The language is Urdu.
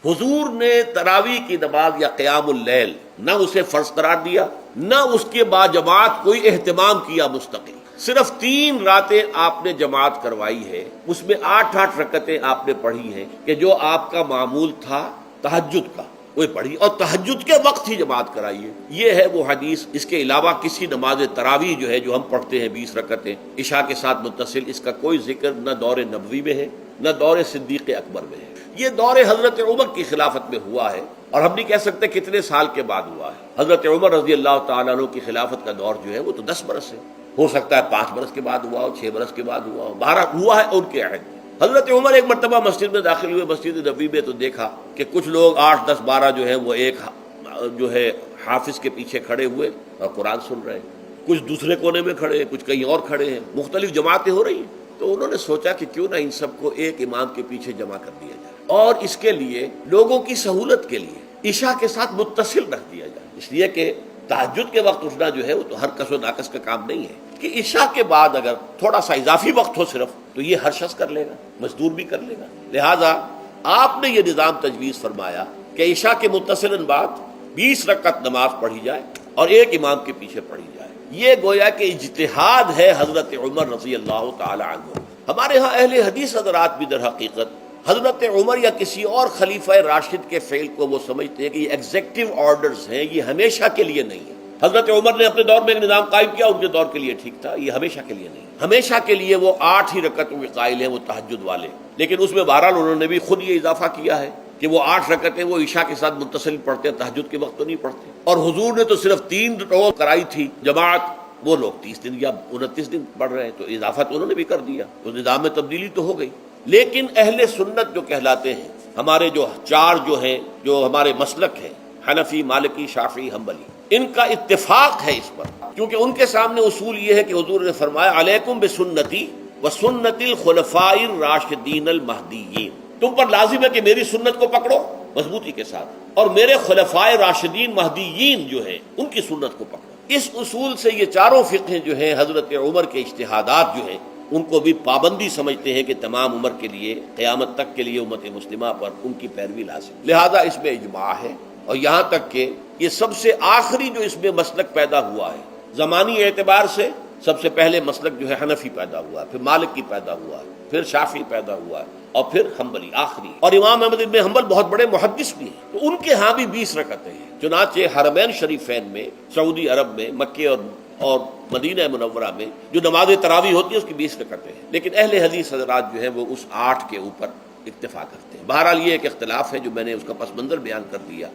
حضور نے تراویح کی نماز یا قیام اللیل نہ اسے فرض قرار دیا، نہ اس کے بعد جماعت کوئی اہتمام کیا مستقل، صرف 3 راتیں آپ نے جماعت کروائی ہے، اس میں 8 رکعتیں آپ نے پڑھی ہیں کہ جو آپ کا معمول تھا تہجد کا وہ پڑھی، اور تہجد کے وقت ہی جماعت کرائی ہے۔ یہ ہے وہ حدیث۔ اس کے علاوہ کسی نماز تراویح جو ہے جو ہم پڑھتے ہیں 20 رکعتیں عشاء کے ساتھ متصل، اس کا کوئی ذکر نہ دور نبوی میں ہے نہ دور صدیق اکبر میں ہے۔ یہ دور حضرت عمر کی خلافت میں ہوا ہے، اور ہم نہیں کہہ سکتے کتنے سال کے بعد ہوا ہے۔ حضرت عمر رضی اللہ تعالیٰ عنہ کی خلافت کا دور جو ہے وہ تو 10 برس ہے، ہو سکتا ہے 5 برس کے بعد ہوا ہو، 6 برس کے بعد ہوا ہو، 12 ہوا ہے ان کے عہد۔ حضرت عمر ایک مرتبہ مسجد میں داخل ہوئے، مسجد نبوی میں، تو دیکھا کہ کچھ لوگ 8 10 12 جو ہے وہ ایک جو ہے حافظ کے پیچھے کھڑے ہوئے اور قرآن سن رہے ہیں، کچھ دوسرے کونے میں کھڑے ہیں، کچھ کہیں اور کھڑے ہیں، مختلف جماعتیں ہو رہی ہیں۔ تو انہوں نے سوچا کہ کیوں نہ ان سب کو ایک امام کے پیچھے جمع کر دیا جائے، اور اس کے لیے لوگوں کی سہولت کے لیے عشاء کے ساتھ متصل رکھ دیا جائے، اس لیے کہ تہجد کے وقت اٹھنا جو ہے وہ تو ہر کس و ناقص کا کام نہیں ہے، کہ عشاء کے بعد اگر تھوڑا سا اضافی وقت ہو صرف، تو یہ ہر شخص کر لے گا، مزدور بھی کر لے گا۔ لہذا آپ نے یہ نظام تجویز فرمایا کہ عشاء کے متصلاً بعد 20 رکعت نماز پڑھی جائے اور ایک امام کے پیچھے پڑھی جائے۔ یہ گویا کہ اجتہاد ہے حضرت عمر رضی اللہ تعالی عنہ۔ ہمارے ہاں اہل حدیث حضرات بھی در حقیقت حضرت عمر یا کسی اور خلیفہ راشد کے فعل کو وہ سمجھتے ہیں کہ یہ ایگزیکٹو آرڈرز ہیں، یہ ہمیشہ کے لیے نہیں ہے۔ حضرت عمر نے اپنے دور میں ایک نظام قائم کیا، ان کے دور کے لیے ٹھیک تھا، یہ ہمیشہ کے لیے نہیں۔ ہمیشہ کے لیے وہ 8 ہی رکعتوں کے قائل ہیں، وہ تہجد والے، لیکن اس میں بہرحال انہوں نے بھی خود یہ اضافہ کیا ہے کہ وہ 8 رکعتیں وہ عشاء کے ساتھ متصل پڑھتے ہیں، تہجد کے وقت تو نہیں پڑھتے۔ اور حضور نے تو صرف 3 رکعت کرائی تھی جماعت، وہ لوگ 30 دن یا 29 دن پڑھ رہے ہیں، تو اضافہ تو انہوں نے بھی کر دیا، اس نظام میں تبدیلی تو ہو گئی۔ لیکن اہل سنت جو کہلاتے ہیں، ہمارے جو 4 جو ہیں، جو ہمارے مسلک ہیں، حنفی، مالکی، شافعی، حنبلی، ان کا اتفاق ہے اس پر، کیونکہ ان کے سامنے اصول یہ ہے کہ حضور نے فرمایا علیکم بسنتی وسنت الخلفاء الراشدین المہدیین، تم پر لازم ہے کہ میری سنت کو پکڑو مضبوطی کے ساتھ، اور میرے خلفاء راشدین مہدیین جو ہیں ان کی سنت کو پکڑو۔ اس اصول سے یہ 4 فقہیں جو ہیں حضرت عمر کے اجتہادات جو ہیں ان کو بھی پابندی سمجھتے ہیں کہ تمام عمر کے لیے قیامت تک کے لیے امت مسلمہ پر ان کی پیروی لازم، لہذا اس میں اجماع ہے۔ اور یہاں تک کہ یہ سب سے آخری جو اس میں مسلک پیدا ہوا ہے زمانی اعتبار سے، سب سے پہلے مسلک جو ہے حنفی پیدا ہوا ہے، پھر مالکی پیدا ہوا ہے، پھر شافعی پیدا ہوا ہے، اور پھر حنبلی آخری۔ اور امام احمد بن حنبل بہت بڑے محدث بھی ہیں، تو ان کے ہاں بھی 20 رکعتیں ہیں۔ چنانچہ حرمین شریفین میں، سعودی عرب میں، مکے اور مدینہ منورہ میں جو نماز تراویح ہوتی ہے اس کی 20 رکعتیں ہیں، لیکن اہل حدیث حضرات جو ہیں وہ اس 8 کے اوپر اکتفا کرتے ہیں۔ بہرحال یہ ایک اختلاف ہے جو میں نے اس کا پس منظر بیان کر دیا۔